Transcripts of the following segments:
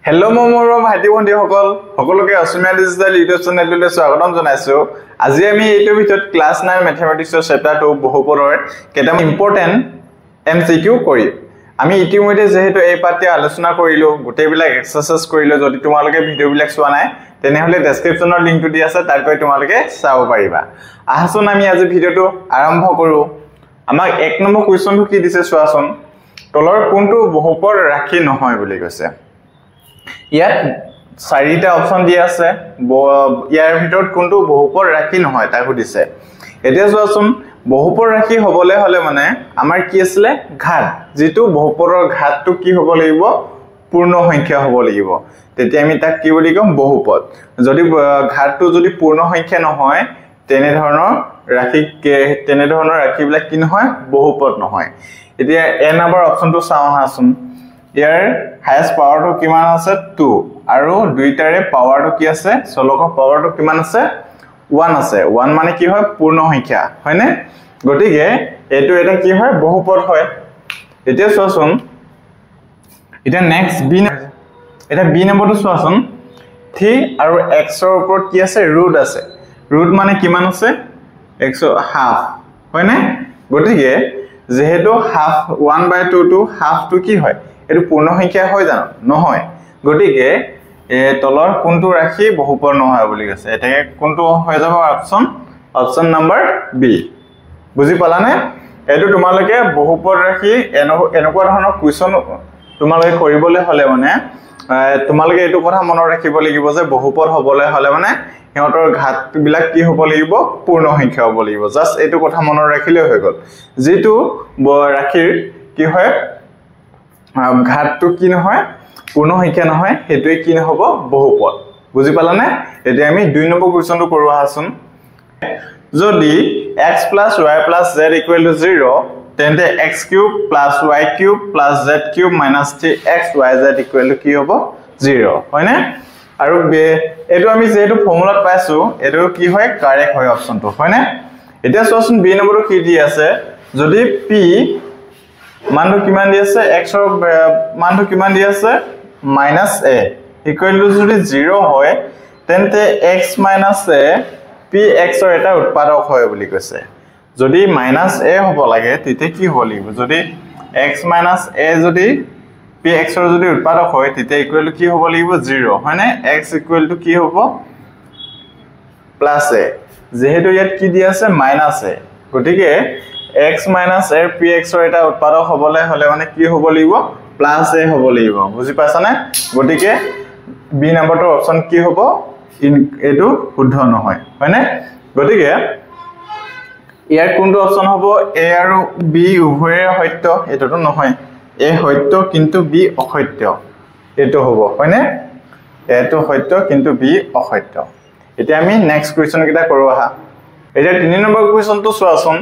Hello মোৰ ভাইটি ভণ্টি সকলোকে অসমীয়া ডিজিটেল ইউটিউব চেনেললৈ স্বাগতম জনাইছো আজি আমি এইটো ভিডিঅ'ত ক্লাস 9 ম্যাথমেটিক্সৰ চেপ্টাৰ 2 বহুপদৰ কেইটা ইম্পৰ্টেন্ট এমসিকিউ কৰি আমি ইতিমধ্যে যেহেতু এই পাঠ্য আলোচনা কৰিলো গোটেইবিলাক এক্সাৰসাইজ কৰিলো যদি তোমালোকে ভিডিঅ'বিলাক চোৱা নাই তেনেহলে ডেসক্ৰিপচনৰ লিংকটো দি আছে তাৰ গৈ তোমালোকে চাব পাৰিবা আহচোন আমি আজি ভিডিঅ'টো আৰম্ভ কৰো আমাক এক নম্বৰ কোৱেশ্চনটো কি দিছে চোৱাচোন তলৰ কোনটো বহুপদ ৰাখি নহয় বুলি কৈছে ইয়াত চাৰিটা অপচন দিয়া আছে ইয়াৰ ভিতৰত কোনটো বহুপদ ৰাখি নহয় তা সুধিছে এতিয়া চোৱাচোন বহুপদ ৰাখি হ'বলে হলে মানে আমাৰ কি আছিল ঘাত যেটো বহুপদৰ ঘাতটো কি হ'ব লাগিব পূৰ্ণ সংখ্যা হ'ব লাগিব তেতিয়া আমি তাক কি বুলি কম বহুপদ যদি ঘাতটো যদি পূৰ্ণ সংখ্যা নহয় তেনে ধৰণৰ ৰাখিবিলাক কি নহয় বহুপদ নহয় এতিয়া এ নম্বৰ অপচনটো চাও হাচোন ইয়াৰ হাইয়েস্ট পাৱাৰটো কিমান আছে 2 আৰু দুইটাৰে পাৱাৰটো কি আছে চলকৰ পাৱাৰটো কিমান আছে 1 আছে 1 মানে কি হয় পূৰ্ণ সংখ্যা হয়নে গটিকে এটো এটা কি হয় বহুপদ হয় এতিয়া চোৱাচোন এটা নেক্সট বি এটা বি নম্বৰটো চোৱাচোন 3 আৰু x ৰ ওপৰত কি আছে ৰুট আছে ৰুট মানে কিমান আছে x হাফ হয়নে গটিকে যেহেতু হাফ 1/2 টু হাফ টু কি হয় এটো পূৰ্ণ সংখ্যা হয় জানো নহয় গটিকে তলৰ কোনটো ৰাখি বহুপদ নহয় বুলি কৈছে এটাকে কোনটো হৈ যাব অপচন নম্বৰ বি বুজি পালানে এটো তোমালোকে বহুপদ ৰাখি এনেকুৱা ধৰণৰ কোৱেশ্চন তোমালোকে কৰিবলৈ হলে মানে তোমালোকে এটো কথা মনত ৰাখিব লাগিব যে বহুপদ হ'বলৈ হলে মানে হেতৰ ঘাত বিলাক কি হ'ব লাগিব পূৰ্ণ সংখ্যা হ'ব লাগিব জাস্ট এটো কথা মনত ৰাখিলে হৈ গল যেটো ৰাখিৰ কি হয় ঘাতটো কি নহয় পূৰ্ণ সংখ্যা নহয় হেতুই কি নহব বহুপদ বুজি পালানে এতিয়া আমি 2 নম্বৰ কোৱেশ্চনটো কৰো আহাচোন যদি x + y + z = 0 তেন্তে x³ + y³ + z³ - 3xyz = কি হ'ব 0 হয়নে আৰু এটো আমি যেহেতু ফৰ্মুলাত পাইছো এটো কি হয় কাৰেক্ট হয় অপচনটো হয়নে এতিয়া চোৱাচোন বি নম্বৰটো কি দি আছে যদি p মানটো কিমান দি আছে x ৰ মানটো কিমান দি আছে -a ইকুৱেল টু যদি 0 হয় তেন্তে x - a px ৰ এটা উৎপাদক হয় বুলি কৈছে যদি -a হ'ব লাগে তেতিয়া কি হ'ব লাগিব যদি x - a যদি px ৰ যদি উৎপাদক হয় তেতিয়া ইকুৱেল টু কি হ'ব লাগিব 0 হয়নে x ইকুৱেল টু কি হ'ব +a যেহেতু ইয়াত কি দি আছে -a গটিকে x - a px ৰ এটা উৎপাদক হ'বলে হলে মানে কি হ'ব লাগিব +a হ'ব লাগিব বুজি পাছানে গটিকে বি নম্বৰটো অপচন কি হ'ব এটো শুদ্ধ নহয় হয়নে গটিকে ইয়াৰ কোনটো অপচন হ'ব a আৰু b উভয়ে সত্য এটোটো নহয় a সত্য কিন্তু b অসত্য এটো হ'ব হয়নে এটো সত্য কিন্তু b অসত্য এতিয়া আমি নেক্সট কোৱেশ্চন কিটা কৰো আহা এতিয়া 3 নম্বৰ কোৱেশ্চনটো চোৱাচোন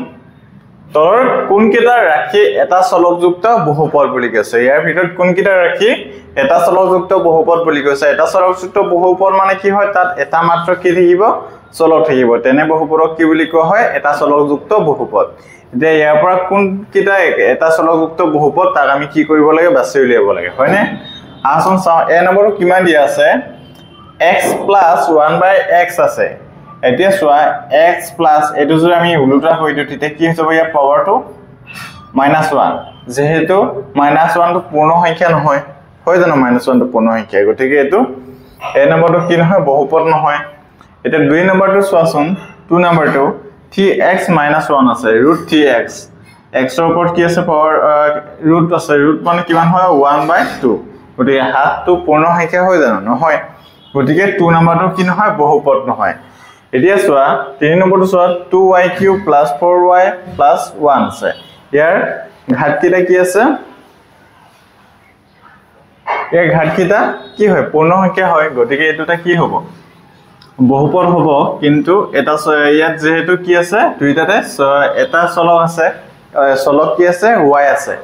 তলৰ কোন কিটা ৰাখি এটা চলকযুক্ত বহুপদ বুলি কৈছে ইয়াৰ ভিতৰত কোন কিটা ৰাখি এটা চলকযুক্ত বহুপদ বুলি কৈছে এটা চলকযুক্ত বহুপদ মানে কি হয় তাত এটা মাত্ৰ কি থাকিব চলক থাকিব তেনে বহুপদক কি বুলি কোৱা হয় এটা চলকযুক্ত বহুপদ এতিয়া ইয়াৰ পৰা কোন কিটা এটা চলকযুক্ত বহুপদ তাক আমি কি কৰিব লাগে বাছি উলিয়াব লাগে হয়নে আসন চাও এ নম্বৰটো কিমান দিয়া আছে x + 1/x আছে এতিয়া চোৱা x + এটো যদি আমি উলুটা হৈ দিও তেতিয়া কি হ'ব ইয়াৰ পাৱাৰটো -1 যেহেতু -1 টো পূৰ্ণ সংখ্যা নহয় হয় জানো -1 টো পূৰ্ণ সংখ্যা গতিকে এটো এ নম্বৰটো কি নহয় বহুপদ নহয় এতিয়া 2 নম্বৰটো চোৱাচোন 2 নম্বৰটো 3x - 1 আছে √3x x ৰ ওপৰত কি আছে পাৱাৰ ৰুট আছে ৰুট মানে কিমান হয় 1/2 গতিকে হাতটো পূৰ্ণ সংখ্যা হৈ জানো নহয় গতিকে 2 নম্বৰটো কি নহয় বহুপদ নহয় এতিয়া চোৱা 3 নম্বৰটো চোৱা 2y³ + 4y + 1 আছে ইয়াৰ ঘাতকিটা কি আছে ইয়াৰ ঘাতকিটা কি হয় পূৰ্ণ সংখ্যা হয় গতিকে এটোটা কি হ'ব বহুপদ হ'ব কিন্তু এটা ইয়াত যেহেতু কি আছে দুইটাতে এটা চলক আছে চলক কি আছে y আছে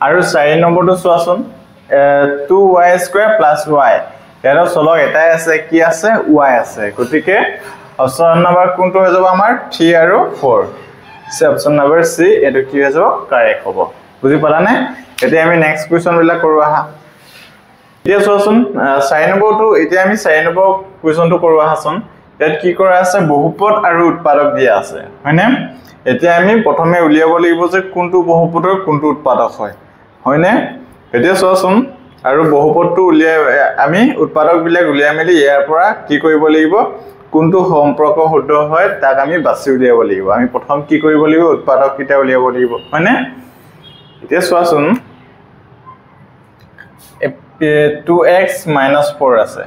আৰু 4 নম্বৰটো চোৱাচোন 2y² + y ইয়াৰ চলক এটাই আছে কি আছে y আছে গতিকে অপচন নম্বৰ কোনটো হৈ যাব আমাৰ 3 আৰু 4 সে অপচন নম্বৰ সি এটো কি হৈ যাব কাৰেক্ট হ'ব বুজি পালানে এতিয়া আমি নেক্সট কোৱেশ্চন বিলা কৰো আহা এতিয়া চোৱাচোন 4 নম্বৰটো এতিয়া আমি 4 নম্বৰ কুৱেশ্যনটো কৰো আহাচোন ইয়াত কি কৰা আছে বহুপদ আৰু উৎপাদক দিয়া আছে হয়নে এতিয়া আমি প্ৰথমে উলিয়াব লাগিব যে কোনটো বহুপদৰ কোনটো উৎপাদক হয় হয়নে এতিয়া চোৱাচোন আৰু বহুপদটো উলিয়াই আমি উৎপাদক বিলাক উলিয়াই মেলি ইয়াৰ পৰা কি কৰিব লাগিব কোনটো সম্পৰ্ক শুদ্ধ হয় তাক আমি বাছি উলিয়াব লাগিব আমি প্ৰথম কি কৰিব লাগিব উৎপাদক কিটা উলিয়াব লাগিব হয়নে এতিয়া চোৱাচোন 2x - 4 আছে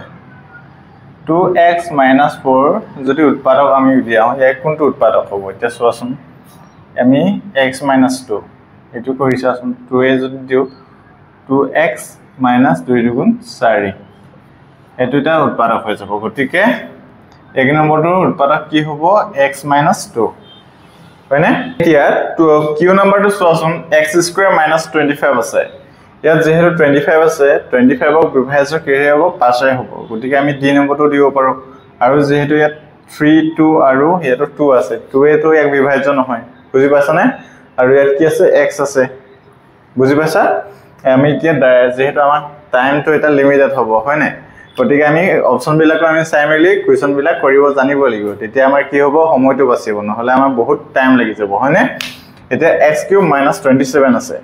2x - 4 যদি উৎপাদক আমি উলিয়াও ইয়াৰ কোনটো উৎপাদক হ'ব এতিয়া চোৱাচোন আমি x - 2 এটো কৰিছাচোন 2a যদি দিও 2x - 2 দুগুণ 4 এটো এটা উৎপাদক হৈ যাব গতিকে এক নম্বৰটোৰ উৎপাদক কি হ'ব x - 2 হয়নে এতিয়া কিউ নম্বৰটো চোৱাচোন x² - 25 আছে ইয়াত যেহেতু 25 আছে 25ক বিভাজ্য কিহে হ'ব 5 হ'ব গতিকে আমি d নম্বৰটো দিব পাৰো আৰু যেহেতু ইয়াত 3 2 আৰু ইয়াতো 2 আছে 2 এ তো এক বিভাজ্য নহয় বুজি পাছানে আৰু ইয়াত কি আছে x আছে বুজি পাছা আমি এতিয়া যেহেতু আমাৰ টাইমটো এটা লিমিটেড হ'ব হয় নাই গতিকে আমি অপচন বিলাক আমি চাই মেলি কোৱেশ্চন বিলাক কৰিব জানিব লাগিব তেতিয়া আমাৰ কি হ'ব সময়টো বাচিব নহলে আমাৰ বহুত টাইম লাগি যাব হয়নে এতিয়া x³ - 27 আছে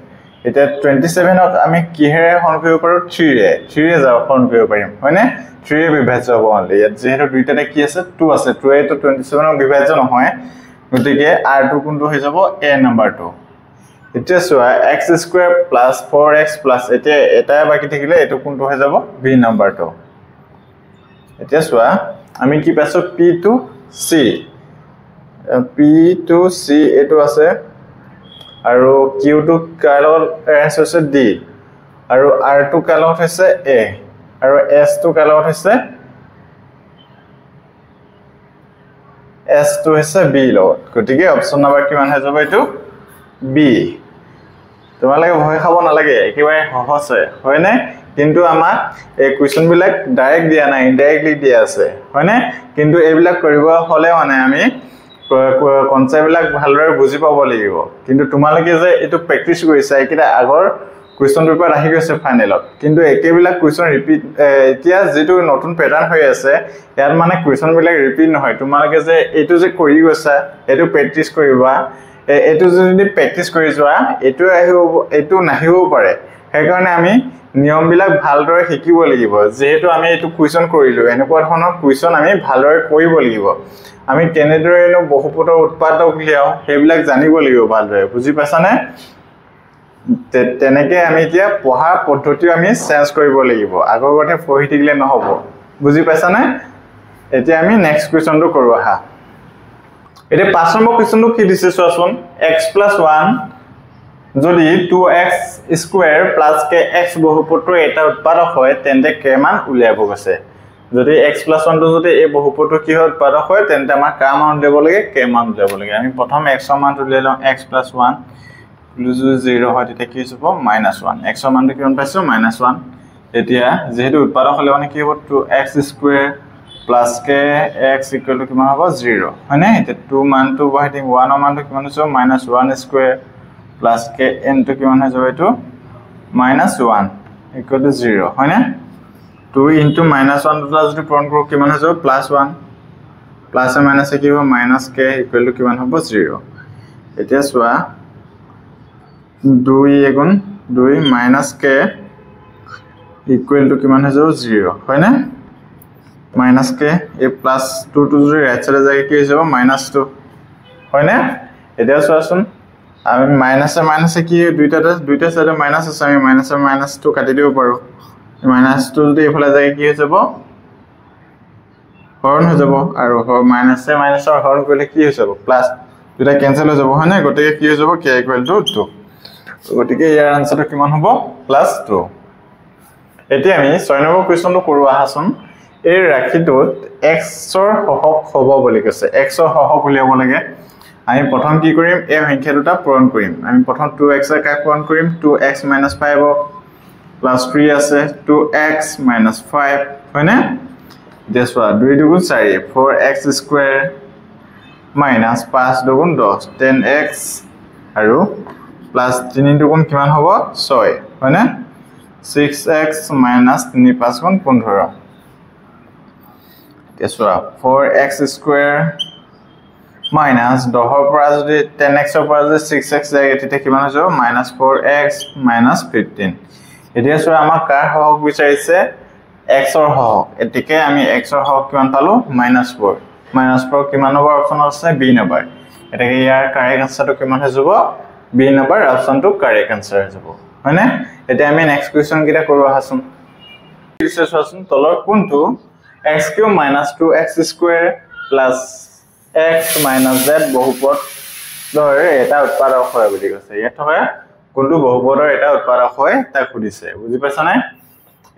এটা 27ক আমি কিহেৰে হৰণ কৰিব পাৰো 3 ৰে যাও হৰণ কৰিব পাৰিম হয়নে 3 ৰে বিভাজ্য হ'ব অনলি ইয়াত যেহেতু দুইটাতে কি আছে 2 আছে 2 এ তো 27ক বিভাজ্য নহয় গতিকে r2 কোনটো হৈ যাব a নম্বৰটো এতিয়া চোৱা x² + 4x + এতিয়া এটা বাকি থাকিলে এটো কোনটো হৈ যাব b নম্বৰটো এতিয়া চোৱা আমি কি পাইছো p2c এটো আছে আৰু q2 কালত এছ হৈছে d আৰু r2 কালত হৈছে a আৰু s2 কালত হৈছে s2 হৈছে b লগত গতিকে অপচন নম্বৰ কিমান হৈ যাব এটো b তোমালোকে ভয় খাব নালাগে একেবাৰে সহজ হয় নাই কিন্তু আমাক এই কোৱেশ্চন বিলাক ডাইৰেক্ট দিয়া নাই ইনডাইৰেক্টলি দিয়া আছে হয়নে কিন্তু এইবিলাক কৰিব হলে মানে আমি কনসেপ্ট বিলাক ভালদৰে বুজি পাব লাগিব কিন্তু তোমালোকে যে এটো প্ৰেক্টিস কৰিছা একিটা আগৰ কোৱেশ্চন পেপাৰ আহি গৈছে ফাইনেলত কিন্তু একেবিলাক কোৱেশ্চন ৰিপিট এতিয়া যেটো নতুন প্যাটাৰ্ন হৈ আছে ইয়াৰ মানে কোৱেশ্চন বিলাক ৰিপিট নহয় তোমালোকে যে এটো যে কৰি গৈছা এটো প্ৰেক্টিস কৰিবা এটো যদি প্ৰেক্টিস কৰি যোৱা এটো আহিব এটো নাহিব পাৰে সেইকাৰণে আমি নিয়ম বিলাক ভালদৰে শিকিব লাগিব যেহেতু আমি এটো কোৱেশ্চন কৰিলো এনেকুৱা ধৰণৰ কোৱেশ্চন আমি ভালদৰে কৰিব লাগিব আমি কেনেদৰে বহুপদৰ উৎপাদক উলিয়াও সেইবিলাক জানিব লাগিব ভালদৰে বুজি পাছানে তেনেকে আমি এতিয়া পঢ়া পদ্ধতি আমি চেঞ্জ কৰিব লাগিব আগৰগতে পঢ়ি থাকিলে নহব বুজি পাছানে এতিয়া আমি নেক্সট কোৱেশ্চনটো কৰো আহা এটা 5 নম্বৰ কোৱেশ্চনটো কি দিছে চোৱাচোন x + 1 যদি 2x² + kx বহুপদৰ এটা উৎপাদক হয় তেন্তে k মান উলিয়াব গৈছে যদি x + 1 টো যদি এই বহুপদৰ কি হয় উৎপাদক হয় তেন্তে আমাৰ k মান উলিয়াব লাগে k মান উলিয়াব লাগে আমি প্ৰথম x ৰ মান উলিয়াই লওঁ x + 1 লুজু 0 হয় তেতিয়া কি হ'ব -1 x ৰ মানটো কিমান পাইছো -1 এতিয়া যেহেতু উৎপাদক হলে মানে কি হ'ব 2x² + kx = কিমান হ'ব 0 হয়নে এটা 2 মানটো বহাই দিম 1 ৰ মানটো কিমান হৈছে -1² + kn টো কিমান হৈ যাব এটো -1 = 0 হয়নে 2 * -1 দুটা যদি পূৰণ কৰো কিমান হৈ যাব +1 প্লাস এ মাইনাস কি হ'ব -k = কিমান হ'ব 0 এতিয়া চোৱা 2 * 2 - k = কিমান হৈ যাব 0 হয়নে -k এ +2 টো যদি ৰাইট সাইডে যায় কি হৈ যাব -2 হয়নে এতিয়া চোৱাচোন আমি মাইনাসে কি দুইটা সাইডে মাইনাস আছে আমি মাইনাসটো কাটি দিব পাৰো মাইনাসটো যদি এফালে যায় কি হৈ যাব হৰণ হৈ যাব আৰু মাইনাসৰ হৰণ কৰিলে কি হৈ যাব প্লাস দুটা ক্যান্সেল হৈ যাব হয়নে গতিকে কি হৈ যাব k = 2 গতিকে ইয়াৰ আনসাৰটো কিমান হ'ব +2 এতিয়া আমি 6 নম্বৰ কোৱেশ্চনটো কৰো আহাচোন এই ৰাশিটোত x ৰ হহক হ'ব বুলি কৈছে x ৰ হহক উলিয়াব লাগে আমি প্ৰথম কি কৰিম এই সংখ্যা দুটা পূৰণ কৰিম আমি প্ৰথম 2x ৰ কাক পূৰণ কৰিম 2x - 5 + 3 আছে 2x - 5 হয়নে দেছোৱা 2 দুগুণ 4 4x² - 5 দুগুণ 10 10x আৰু + 3 দুগুণ কিমান হ'ব 6 হয়নে 6x minus 3 5 গুণ 15 কেছুৱা 4x square minus 10 ৰ পৰা যদি 10x ৰ পৰা যদি 6x যায় তেতিয়া কিমান হৈ যাব minus 4x minus 15 এতিয়া চোৱা আমাক কাৰ হওক বিচাৰিছে x ৰ হওক এতিকে আমি x ৰ হওক কিমান পালো minus 4 কিমান নম্বৰ অপচন আছে b নম্বৰ এটাকে ইয়াৰ কাৰেক্ট আনসাৰটো কিমান হৈ যাব b নম্বৰ অপচনটো কাৰেক্ট আনসাৰ হৈ যাব হয়নে এতিয়া আমি নেক্সট কোৱেশ্চন কিটা কৰিব আহাচোন ৰিসাৰ্চন তলৰ কোনটো x³ minus 2x square plus x minus z বহুপদ ধৰে এটা উৎপাদক হয় বুলি কৈছে ইয়াত থকা কোনটো বহুপদৰ এটা উৎপাদক হয় তা খুদিছে বুজি পাইছা নাই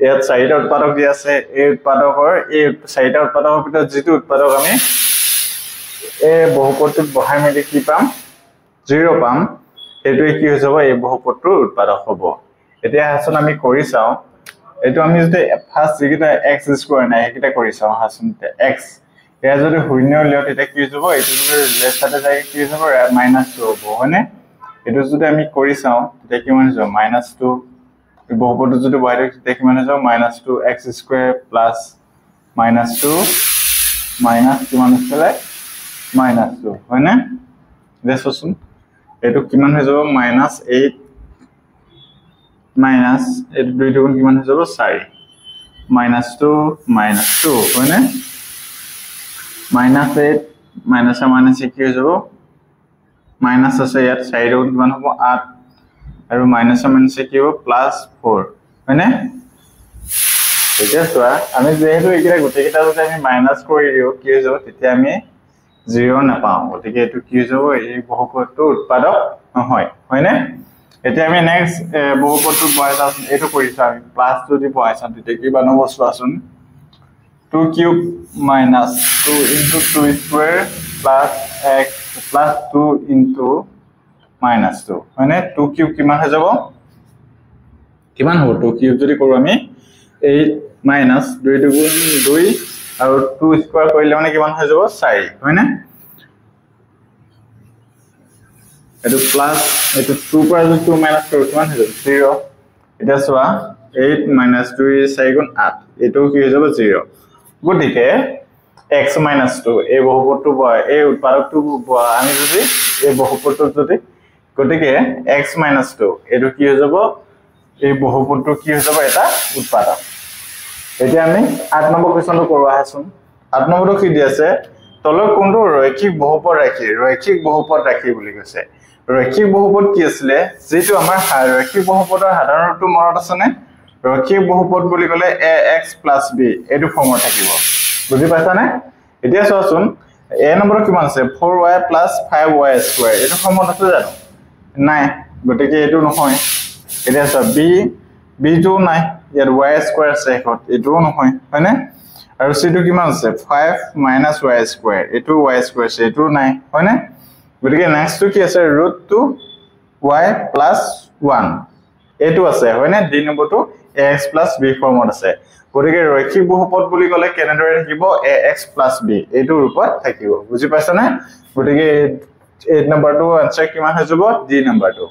ইয়াত চাৰিটা উৎপাদক দি আছে এই উৎপাদকৰ এই চাৰিটা উৎপাদকৰ ভিতৰত যেটো উৎপাদক আমি এই বহুপদটোত বহাই মেলি কি পাম 0 পাম এটোই কি হৈ যাব এই বহুপদটোৰ উৎপাদক হ'ব এতিয়া হাসন আমি কৰি চাও এটো আমি যদি ফাৰ্স্ট যেটা x স্কয়াৰ নাই এটা কৰি চাও হাসন x এয়া যদি শূন্য লিও তেতিয়া কি যাব এটো যদি লেফট সাইডে যায় কি যাব -2 হ'ব হয়নে এটো যদি আমি কৰি চাও তেতিয়া কি মানে যাব -2 এই বহুপদটো যদি বহাই দিও তেতিয়া কি মানে যাব -2x স্কয়ার প্লাস -2 মাইনাস কিমান আছে -2 হয়নে দেখছছোন এটো কিমান হৈ যাব -8 minus it দুইটো গুণ কিমান হৈ যাব 4 -2 হয়নে -8 minus কি হৈ যাব মাইনাস আছে ইয়াত 4 গুণ কিমান হ'ব 8 আৰু minus কি হ'ব +4 হয়নে এতিয়া চোৱা আমি যেহেতু এইকেইটা গোটেইকেইটা যদি আমি মাইনাস কৰি দিও কি হৈ যাব তেতিয়া আমি 0 নাপাও গতিকে এটো কি হৈ যাব এই বহুপদটো উৎপাদক নহয় হয়নে এতিয়া আমি নেক্সট বহুপদটো বহাইছা এটো কৰিছা আমি প্লাস যদি বহাইছা তেতিয়া কি বানব চোৱাচোন 2³ minus 2 into 2 square plus x plus 2 into minus 2 মানে 2³ কিমান হৈ যাব কিমান হ'ব 2³ যদি কৰো আমি 8 minus 2 গুণ 2 আৰু 2 স্কয়াৰ কৰিলে মানে কিমান হৈ যাব 4 হয়নে এটো প্লাস এটো 2 পৰা 2 মাইনাস কৰি কিমান হৈ যাব 0 এটা চোৱা 8 - 2 4 গুণ 8 এটো কি হৈ যাব 0 গতিকে x - 2 এই বহুপদটো এই উৎপাদকটো আমি যদি এই বহুপদটো যদি গতিকে x - 2 এটো কি হৈ যাব এই বহুপদটো কি হৈ যাব এটা উৎপাদক এতিয়া আমি 8 নম্বৰ কোৱেশ্চনটো কৰোৱা হাচোন 8 নম্বৰটো কি দি আছে তলৰ কোনটো ৰৈখিক বহুপদ ৰাখি বুলি কৈছে ৰৈখিক বহুপদ কি আছিল যেটো আমাৰ ৰৈখিক বহুপদৰ সাধাৰণটো মনত আছে নে ৰৈখিক বহুপদ বুলি কলে ax + b এটো ফৰ্মত থাকিব বুজি পাইছা নে এতিয়া চোৱাচোন a নম্বৰ কিমান আছে 4y + 5y² এটো ফৰ্মত আছে জানো নাই গতিকে এটো নহয় এতিয়া চোৱা b টো নাই ইয়াৰ y² আছে এটো নহয় হয়নে আৰু c টো কিমান আছে 5 - y² এটো y² আছে এটো নাই হয়নে গতিকে নেক্সট টু কি আছে √2y + 1 এটো আছে হয়নে d নম্বৰটো ax + b ফৰ্মত আছে গতিকে ৰৈখিক বহুপদ বুলি কলে কেনেদৰে থাকিব ax + b এটো ৰূপত থাকিব বুজি পাইছা না গতিকে 8 নম্বৰটো আনসাৰ কিমান হৈ যাব d নম্বৰটো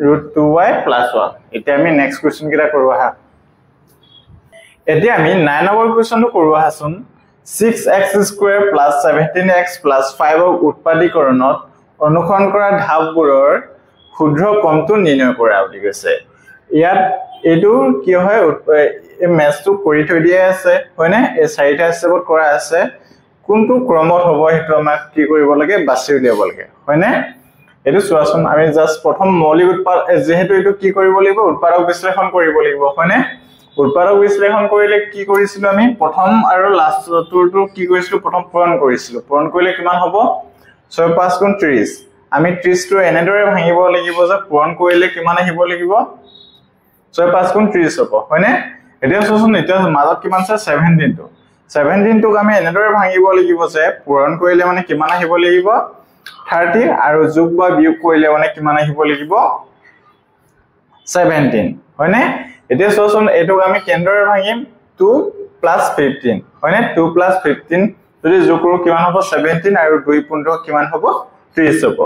√2y + 1 এতিয়া আমি নেক্সট কোৱেশ্চন কিটা কৰো আহা এতিয়া আমি 9 নম্বৰ কোৱেশ্চনটো কৰো আহাচোন 6x² + 17x + 5 ৰ উৎপাদীকৰণত অনুসৰণ কৰা ধাপবোৰৰ ক্ষুদ্ৰ ক্ৰমটো নিৰ্ণয় কৰা বুলি কৈছে ইয়াত এটো কি হয় এই মেথটো কৰি থৈ দিয়া আছে হয়নে এই চাৰিটা স্টেপত কৰা আছে কোনটো ক্ৰমত হ'ব হেতু আমাক কি কৰিব লাগে বাছি উলিয়াব লাগে হয়নে এটো চোৱাচোন আমি জাস্ট প্ৰথম মৌলিক উৎপাদক যেহেতু এটো কি কৰিব লাগিব উৎপাদক বিশ্লেষণ কৰিব লাগিব হয়নে উৎপাদক বিশ্লেষণ কৰিলে কি কৰিছিল আমি প্ৰথম আৰু লাষ্টটো কি কৰিছিল প্ৰথম পূৰণ কৰিলে কিমান হ'ব 6 5 গুণ 30 আমি 30 টো এনেদৰে ভাঙিব লাগিব যে পূৰণ কৰিলে কিমান আহিব লাগিব 6 5 গুণ 30 হ'ব হয়নে এতিয়া চোৱাচোন এতিয়া মাজত কিমান আছে 17 টোক আমি এনেদৰে ভাঙিব লাগিব যে পূৰণ কৰিলে মানে কিমান আহিব লাগিব 30 আৰু যোগ বা বিয়োগ কৰিলে মানে কিমান আহিব লাগিব 17 হয়নে এতিয়া চোৱাচোন এটোক আমি কেন্দ্ৰৰ ভাঙিম 2 + 15 হয়নে 2 + 15 যদি যোগ কৰো কিমান হ'ব 17 আৰু 2 15 কিমান হ'ব 30 হ'ব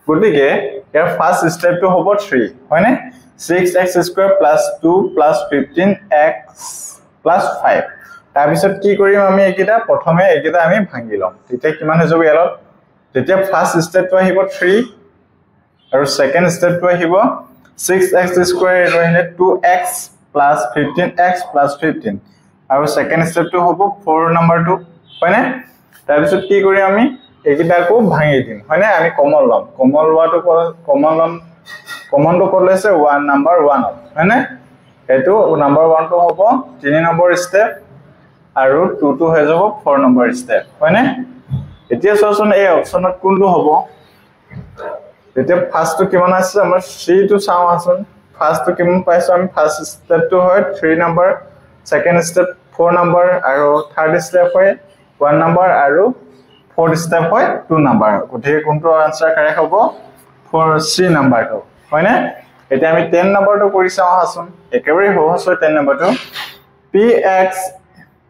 গতিকে ইয়াৰ ফাৰ্স্ট স্টেপটো হ'ব 3 হয়নে 6x² + 2 + 15x + 5 তাৰ পিছত কি কৰিম আমি একিটা প্ৰথমে একিটা আমি ভাঙি লম তেতিয়া কিমান হৈ যাব ইয়াত তেতিয়া ফাৰ্স্ট স্টেপটো আহিব 3 আৰু সেকেন্ড স্টেপটো আহিব 6x² এটো আহিলে 2x + 15x + 15 আৰু সেকেন্ড স্টেপটো হ'ব 4 নম্বৰটো হয়নে তাৰ পিছত কি কৰিম আমি একিটাকো ভাঙি দিম হয়নে আমি কমন লম কমন লোৱাটো কমনটো কৰলেছে 1 নম্বৰ 1 হয়নে এটো নম্বৰ 1 টো হ'ব 3 নম্বৰ স্টেপ আৰু 2 টো হৈ যাব 4 নম্বৰ স্টেপ হয়নে এতিয়া চোৱাচোন এই অপচনত কোনটো হ'ব এতিয়া ফাৰ্স্ট টো কিমান আছে আমাৰ 3 টো চাও আছোন ফাৰ্স্ট টো কিমান পাইছো আমি ফাৰ্স্ট স্টেপ টো হয় 3 নম্বৰ সেকেন্ড স্টেপ 4 নম্বৰ আৰু থাৰ্ড স্টেপ হয় 1 নম্বৰ আৰু fourth step হয় 2 number গতিকে কোনটো আনসাৰ কাৰেক্ট হ'ব 3 নাম্বাৰটো হয়নে এতিয়া আমি 10 নম্বৰটো কৰি চাও হাসুন একেবাৰে সহজ হয় 10 নম্বৰটো px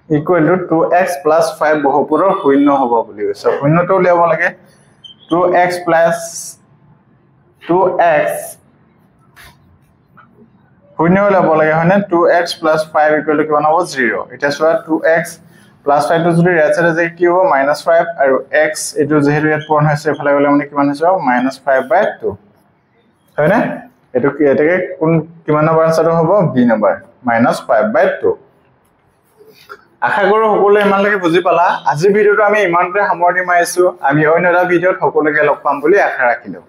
= 2x + 5 বহুপুৰৰ শূন্য হ'ব বুলি কৈছে শূন্যটো উলিয়াব লাগে 2x শূন্য উলিয়াব লাগে হয়নে 2x + 5 = কিমান হ'ব 0 এটা চোৱা 2x + 5 টো যদি ৰেচাৰে যে কি হ'ব -5 আৰু x এটো যেহেতু ইয়াত পূৰণ হৈছে এফালে গলে মানে কিমান হৈছে -5/2 হয়নে এটো কি এটাকে কোন কিমান নম্বৰ আনসাৰটো হ'ব b নম্বৰ -5/2 আশা কৰো সকলোৱে ইমানলৈকে বুজি পালা আজি ভিডিওটো আমি ইমানতে সামৰণি মাৰিছো আমি অন্য এটা ভিডিওত সকলোকে লগ পাম বুলি আশা ৰাখিলো